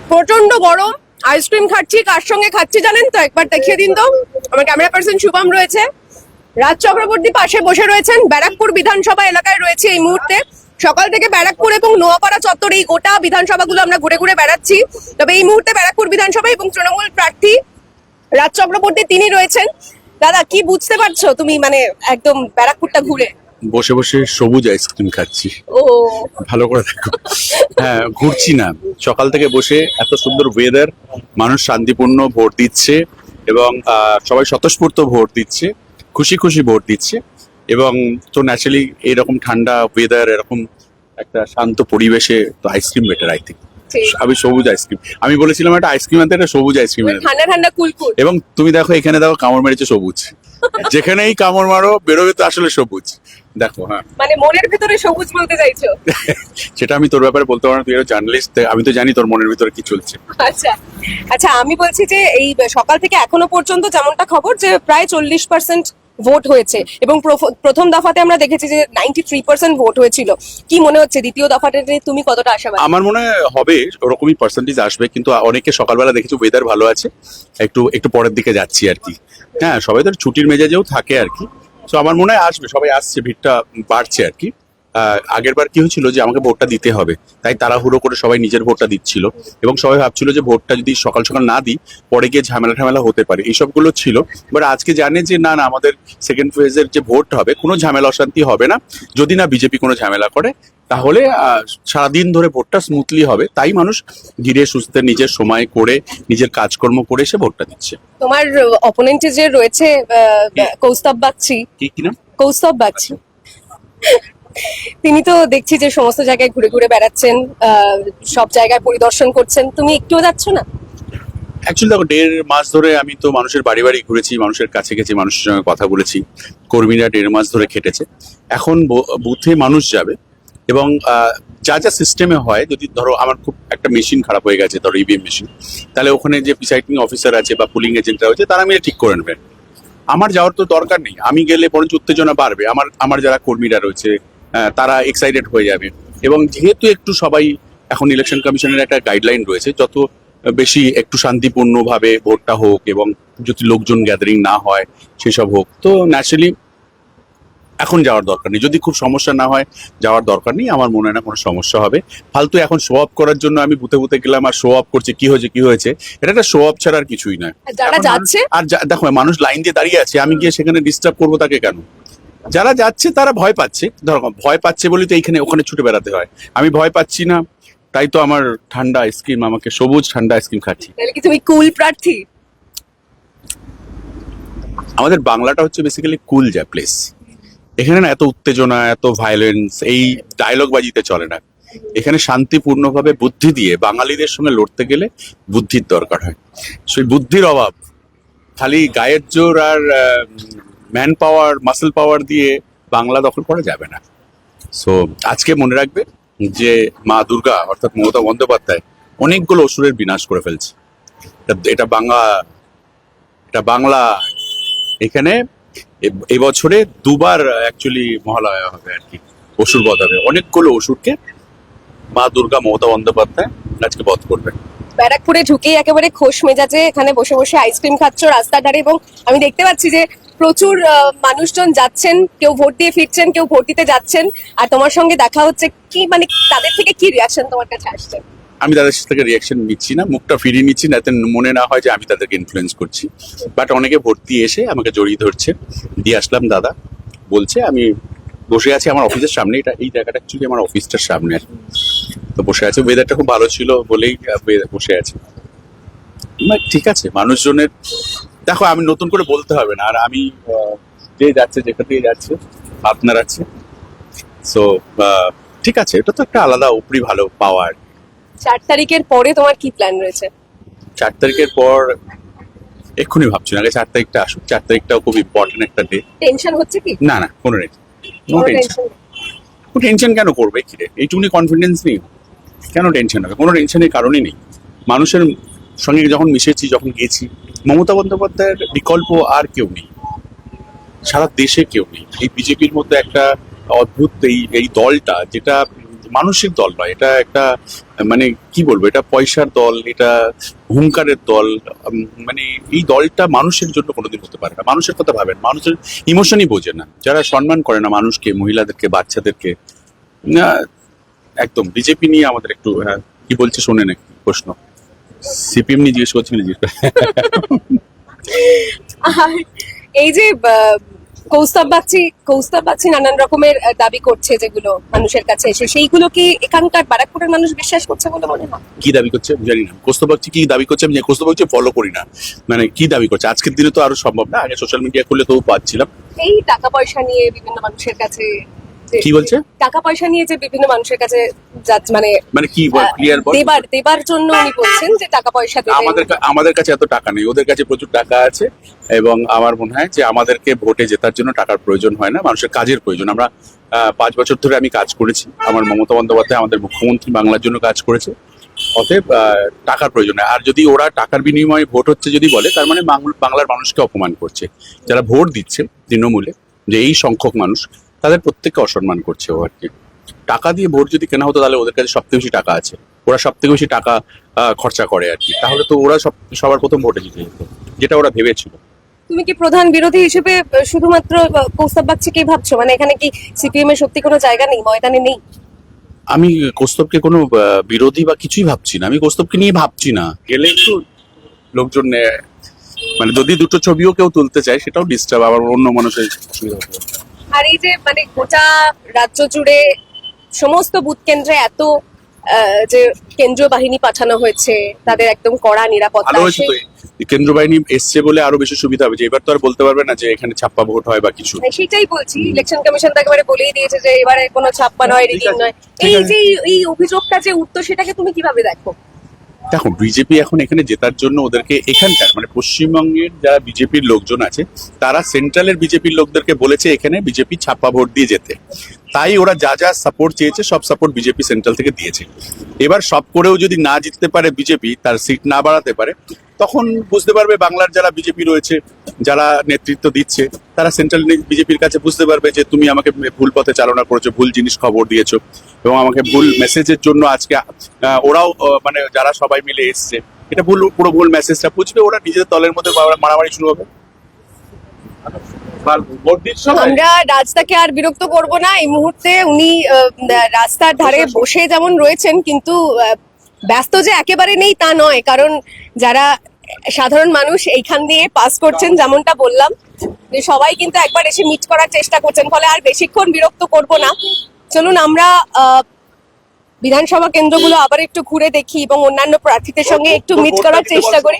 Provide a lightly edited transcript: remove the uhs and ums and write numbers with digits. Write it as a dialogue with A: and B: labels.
A: প্রচন্ড গরম, আইসক্রিম খাচ্ছি, কার সঙ্গে খাচ্ছি জানেন তো? একবার দেখিয়ে দিন তো। আমার ক্যামেরা পার্সন শুভম রয়েছে, রাজ চক্রবর্তী পাশে বসে রয়েছেন। ব্যারাকপুর বিধানসভা এলাকায় রয়েছে এই মুহূর্তে। সকাল থেকে ব্যারাকপুর এবং নোয়াপাড়া চত্বর এই গোটা বিধানসভাগুলো আমরা ঘুরে ঘুরে বেড়াচ্ছি। তবে এই মুহূর্তে ব্যারাকপুর বিধানসভা এবং তৃণমূল প্রার্থী রাজ চক্রবর্তী তিনি রয়েছেন। দাদা, কি বুঝতে পারছো তুমি, মানে একদম ব্যারাকপুরটা ঘুরে?
B: বসে বসে সবুজ আইসক্রিম খাচ্ছি।
A: ও,
B: ভালো করে দেখো। হ্যাঁ, ঘুরছি না, সকাল থেকে বসে এত সুন্দর ওয়েদার, মানুষ শান্তিপূর্ণ ভোট দিচ্ছে এবং সবাই স্বতঃস্ফূর্ত ভোট দিচ্ছে, খুশি খুশি ভোট দিচ্ছে। এবং তো ন্যাচারালি এরকম ঠান্ডা ওয়েদার, এরকম একটা শান্ত পরিবেশে তো আইসক্রিম বেটার আই থিঙ্ক।
A: ঠিক।
B: আমি সবুজ আইসক্রিম, আমি বলেছিলাম একটা আইসক্রিম আনতে, একটা সবুজ আইসক্রিম এনে দাও।
A: ঠান্ডা ঠান্ডা কুলকুল।
B: এবং তুমি দেখো এখানে দেখো কামড় মেরেছে সবুজ, যেখানেই কামড় মারো বেরোবে তো আসলে সবুজ। দেখো, হ্যাঁ,
A: মানে মনের ভিতরে সবুজ বলতে চাইছো?
B: সেটা আমি তোর ব্যাপারে বলতে পারবো না, তুই জার্নালিস্ট, আমি তো জানি তোর মনের ভিতরে কি চলছে।
A: আচ্ছা আচ্ছা, আমি বলছি যে এই সকাল থেকে এখনো পর্যন্ত যেমনটা খবর যে প্রায় 40% ভোট হয়েছে এবং প্রথম দফাতে আমরা দেখেছি যে 93% ভোট হয়েছিল। কি মনে হচ্ছে দ্বিতীয় দফাতে তুমি কতটা আশাবাদী?
B: আমার মনে হয় হবে ওরকমই পার্সেন্টেজ আসবে, কিন্তু অনেকে সকালবেলা দেখেছি ওয়েদার ভালো আছে, একটু একটু পরের দিকে যাচ্ছি আর কি। হ্যাঁ, সবাই তো ছুটির মেজাজেও থাকে আর কি। তো আমার মনে হয় আসবে, সবাই আসছে, ভিড়টা বাড়ছে আর কি। আগের বার কি হয়েছিল যে আমাকে ভোটটা দিতে হবে, তাই তাড়াহুড়ো করে সবাই নিজের ভোটটা দিচ্ছিল এবং সবাই ভাবছিল যে ভোটটা যদি সকাল সকাল না দিই পরে গিয়ে ঝামেলা ঠামেলা হতে পারে, এইসবগুলো ছিল। বাট আজকে জানে যে না না, আমাদের সেকেন্ড ফেজের যে ভোট হবে কোনো ঝামেলা অশান্তি হবে না, যদি না বিজেপি কোনো ঝামেলা করে, তাহলে সারাদিন ধরে ভোটটা স্মুথলি হবে। তাই মানুষ ধীরে সুস্থে নিজের সময় করে নিজের কাজকর্ম করে এসে ভোটটা দিচ্ছে।
A: তোমার অপোনেন্টে যে রয়েছে কৌস্তব বাগচি,
B: কি নাম?
A: কৌস্তব বাগচি, তিনি তো দেখছি যে সমস্ত জায়গায় ঘুরে ঘুরে বেড়াচ্ছেন, সব জায়গায় পরিদর্শন করছেন। তুমি একটুও যাচ্ছ না?
B: অ্যাকচুয়ালি দেখো, 1.5 মাস ধরে আমি তো মানুষের বাড়ি বাড়ি ঘুরেছি, মানুষের কাছে গেছি, মানুষের সঙ্গে কথা বলেছি। কর্মীরা 1.5 মাস ধরে খেটেছে। এখন বুথে মানুষ যাবে এবং যা যা সিস্টেমে হয়, যদি ধরো আমার খুব একটা মেশিন খারাপ হয়ে গেছে, ধরো ইভিএম মেশিন, তাহলে ওখানে যে প্রিসাইডিং অফিসার আছে বা পুলিং এজেন্টরা হয়েছে তারা মিলে ঠিক করে নেবে। আমার যাওয়ার তো দরকার নেই, আমি গেলে বরঞ্চ উত্তেজনা বাড়বে। আমার যারা কর্মীরা রয়েছে তারা এক্সাইটেড হয়ে যাবে। এবং যেহেতু একটু সবাই এখন ইলেকশন কমিশনের একটা গাইডলাইন রয়েছে, যত বেশি একটু শান্তিপূর্ণভাবে ভোটটা হোক এবং যদি লোকজন গ্যাদারিং না হয় সেসব হোক, তো ন্যাচারালি এখন যাওয়ার দরকার নেই। যদি খুব সমস্যা না হয় যাওয়ার দরকার নেই, আমার মনে হয় না কোনো সমস্যা হবে। ফালতু এখন শো অফ করার জন্য আমি বুথে বুথে গেলাম আর শো অফ করছে কি হয়েছে কি হয়েছে, এটা একটা শো অফ ছাড়া আর কিছুই নয়।
A: আর যারা
B: এখন
A: যাচ্ছে?
B: আর দেখো, মানুষ লাইন দিয়ে দাঁড়িয়ে আছে, আমি গিয়ে সেখানে ডিস্টার্ব করবো তাকে কেন? যারা যাচ্ছে তারা ভয় পাচ্ছে, ধরো ভয় পাচ্ছে বলেই তো এইখানে ওখানে ছুটে বেড়াতে হয়। আমি ভয় পাচ্ছি না, তাই তো আমার ঠান্ডা আইসক্রিম, আমাকে সবুজ ঠান্ডা আইসক্রিম খাচ্ছি।
A: তাহলে কি তুমি কুল প্রার্থী?
B: আমাদের বাংলাটা হচ্ছে বেসিক্যালি কুল যা প্লেস, এখানে না এত উত্তেজনা, এত ভায়োলেন্স, এই ডায়লগ বাজিতে চলে না। এখানে শান্তিপূর্ণভাবে বুদ্ধি দিয়ে বাঙালিদের সঙ্গে লড়তে গেলে বুদ্ধির দরকার হয়। সেই বুদ্ধির অভাব, খালি গায়ের জোর আর ম্যান পাওয়ার, মাসেল পাওয়ার দিয়ে বাংলা দখল করা যাবে না। সো আজকে মনে রাখবে যে মা দুর্গা অর্থাৎ মমতা বন্দ্যোপাধ্যায় অনেকগুলো অসুরের বিনাশ করে ফেলছে। এটা বাংলা। এখানে এবছরে 2বার অ্যাকচুয়ালি মহালয়া হবে আর কি, অসুর বধ হবে। অনেকগুলো অসুরকে মা দুর্গা, মমতা বন্দ্যোপাধ্যায় আজকে বধ করবে।
A: ব্যারাকপুরে ঢুকেই একেবারে খোশ মেজাজে এখানে বসে বসে আইসক্রিম খাচ্ছ রাস্তার ধারে, এবং আমি দেখতে পাচ্ছি যে প্রচুর মানুষজন যাচ্ছেন, কেউ ভোট দিয়ে ফিরছেন, কেউ ভোট দিতে যাচ্ছেন, আর তোমার সঙ্গে দেখা হচ্ছে। কি মানে তাদের থেকে কি রিয়াকশন তোমার কাছে আসছে?
B: আমি তাদের থেকে রিয়াকশন নিচ্ছি না, মুখটা ফিরিয়ে নিচ্ছি, যাতে মনে না হয় যে আমি তাদেরকে ইনফ্লুয়েন্স করছি। বাট অনেকে ভোট দিয়ে এসে আমাকে জড়িয়ে ধরছে, দিয়ে আসলাম দাদা বলছে। আমি বসে আছি আমার অফিসের সামনে, এই জায়গাটা অ্যাকচুয়ালি আমার অফিসটার সামনে আর কি। তো বসে আছে, ওয়েদারটা খুব ভালো ছিল বলেই বসে আছে। ঠিক আছে, মানুষজনের দেখো, আমি নতুন করে বলতে হবে না। আর আমি যে যাচ্ছে, যেখান থেকে যাচ্ছে আপনার আছে, সো ঠিক আছে, এটা তো একটা আলাদা উপরি ভালো পাওয়ার।
A: 4 তারিখের পরে তোমার কি প্ল্যান রয়েছে?
B: 4 তারিখের পর এক্ষুনি ভাবছি না, আগে 4 তারিখটা আসুক। 4 তারিখটাও খুব ইম্পর্টেন্ট একটা ডে।
A: টেনশন হচ্ছে কি?
B: না না, কোনো টেনশন। টেনশন কেন করবে? কি রে, এইটুকুনি কনফিডেন্স নেই, কেন টেনশন হবে? কোনো টেনশনের কারণই নেই। মানুষের সঙ্গে যখন মিশেছি, যখন গেছি, মমতা বন্দ্যোপাধ্যায়ের বিকল্প আর কেউ নেই, সারা দেশে কেউ নেই। এই বিজেপির মধ্যে একটা অদ্ভুত এই দলটা, যেটা মানুষের দল নয়, এটা একটা মানে কি বলবো, এটা পয়সার দল, এটা হুঙ্কারের দল। মানে এই দলটা মানুষের জন্য কোনোদিন হতে পারে না। মানুষের কথা ভাবেন, মানুষের ইমোশনই বোঝে না, যারা সম্মান করে না মানুষকে, মহিলাদেরকে, বাচ্চাদেরকে। না, একদম বিজেপি নিয়ে আমাদের একটু, হ্যাঁ কি বলছে শোনেন একটু প্রশ্ন। সিপিএম নিয়ে জিজ্ঞেস করছেন,
A: আর এই যে কৌস্তব বাগচি নানান রকমের দাবি করছে, যেগুলো মানুষের কাছে এসে, সেইগুলো কি এখানকার ব্যারাকপুরের মানুষ বিশ্বাস করছে বলে মনে হয়?
B: কি দাবি করছে আমি জানি না। কৌস্তব বাগচি কি দাবি করছে আমি জানি, কৌস্তব বাগচি ফলো করি না। মানে কি দাবি করছে আজকের দিনে তো আরো সম্ভব না, আগে সোশ্যাল মিডিয়া খুললে তো পাচ্ছিলাম।
A: এই টাকা পয়সা নিয়ে বিভিন্ন মানুষের কাছে
B: কি বলছে?
A: টাকা পয়সা নিয়ে যে বিভিন্ন মানুষের কাছে মানে
B: মানে কি ক্লিয়ার বল।
A: দেবার জন্য উনি বলছেন যে টাকা পয়সা দেবে।
B: আমাদের কাছে এত টাকা নেই, ওদের কাছে প্রচুর টাকা আছে। এবং আমার মনে হয় যে আমাদেরকে ভোটে জেতার জন্য টাকার প্রয়োজন হয় না, মানুষের কাজের প্রয়োজন। আমরা 5 বছর ধরে আমি কাজ করেছি, আমার মমতা বন্দ্যোপাধ্যায় আমাদের মুখ্যমন্ত্রী বাংলার জন্য কাজ করেছে। অতএব টাকার প্রয়োজন হয়। আর যদি ওরা টাকার বিনিময়ে ভোট হচ্ছে যদি বলে, তার মানে বাংলার মানুষকে অপমান করছে। যারা ভোট দিচ্ছে তৃণমূলে, যে এই সংখ্যক মানুষ, তাদের প্রত্যেককে অসম্মান করছে ও আর কি। টাকা দিয়ে ভোট যদি কেনা হতো তাহলে ওদের কাছে সবথেকে বেশি টাকা আছে, ওরা সবথেকে বেশি টাকা খরচা করে আর কি, তাহলে তো ওরা সবার প্রথম ভোটে জিতে যেত, যেটা ওরা ভেবেছিল।
A: তুমি কি প্রধান বিরোধী হিসেবে শুধুমাত্র কৌস্তব বাগচিকেই ভাবছো? মানে এখানে কি সিপিএম এর সত্যি কোনো জায়গা নেই, ময়দানে নেই?
B: আমি কৌস্তবকে কোনো বিরোধী বা কিছুই ভাবছি না, আমি কৌস্তবকে নিয়ে ভাবছি না। গেলে একটু লোকজন মানে যদি দুটো ছবিও কেউ তুলতে চায় সেটাও ডিস্টার্ব, আবার অন্য মানুষের অসুবিধা হতে পারে।
A: আর এই যে মানে গোটা রাজ্য জুড়ে সমস্ত বুথ কেন্দ্রে এত যে কেন্দ্রীয় বাহিনী পাঠানো হয়েছে, তাদের একদম কড়া নিরাপত্তা,
B: ভালো হয়েছে তো কেন্দ্র বাহিনী এসছে বলে আরো বেশি সুবিধা হবে। যে এবার তো আর বলতে পারবে না যে এখানে ছাপ্পা ভোট হয় বা কিছু।
A: সেটাই বলছি, ইলেকশন কমিশন তো একেবারে বলেই দিয়েছে যে এবারে কোনো ছাপ্পা নয়, রিগিং নয়। এই যে এই অভিযোগটা যে উত্তর, সেটাকে তুমি কিভাবে দেখো?
B: দেখো, বিজেপি এখন এখানে জেতার জন্য ওদেরকে এখানকার মানে পশ্চিমবঙ্গের যারা বিজেপির লোকজন আছে, তারা সেন্ট্রালের বিজেপির লোকদেরকে বলেছে এখানে বিজেপি ছাপ্পা ভোট দিয়ে যেতে। তাই ওরা যা যা সাপোর্ট চেয়েছে সব সাপোর্ট বিজেপি সেন্ট্রাল থেকে দিয়েছে। এবার সব করেও যদি না জিততে পারে বিজেপি, তার সিট না বাড়াতে পারে, তখন বুঝতে পারবে বাংলার যারা বিজেপি রয়েছে, যারা নেতৃত্ব দিচ্ছে, তারা সেন্ট্রাল বিজেপির কাছে বুঝতে পারবে যে তুমি আমাকে ভুল পথে চালনা করেছো, ভুল জিনিস খবর দিয়েছো, এবং আমাকে ভুল মেসেজের জন্য আজকে ওরাও মানে যারা সবাই মিলে এসছে, এটা পুরো ভুল মেসেজটা বুঝবে, ওরা নিজেদের দলের মধ্যে মারামারি শুরু হবে।
A: আমরা রাজদাকে আর বিরক্ত করব না এই মুহূর্তে। উনি রাস্তার ধারে বসে যেমন রয়েছেন, কিন্তু ব্যস্ত যে একেবারে নেই তা নয়, কারণ যারা সাধারণ মানুষ এইখান দিয়ে পাস করছেন, যেমনটা বললাম, যে সবাই কিন্তু একবার এসে মিট করার চেষ্টা করছেন। ফলে আর বেশিক্ষণ বিরক্ত করব না, চলুন আমরা বিধানসভা কেন্দ্রগুলো আবার একটু ঘুরে দেখি এবং অন্যান্য প্রার্থীদের সঙ্গে একটু মিট করার চেষ্টা করি।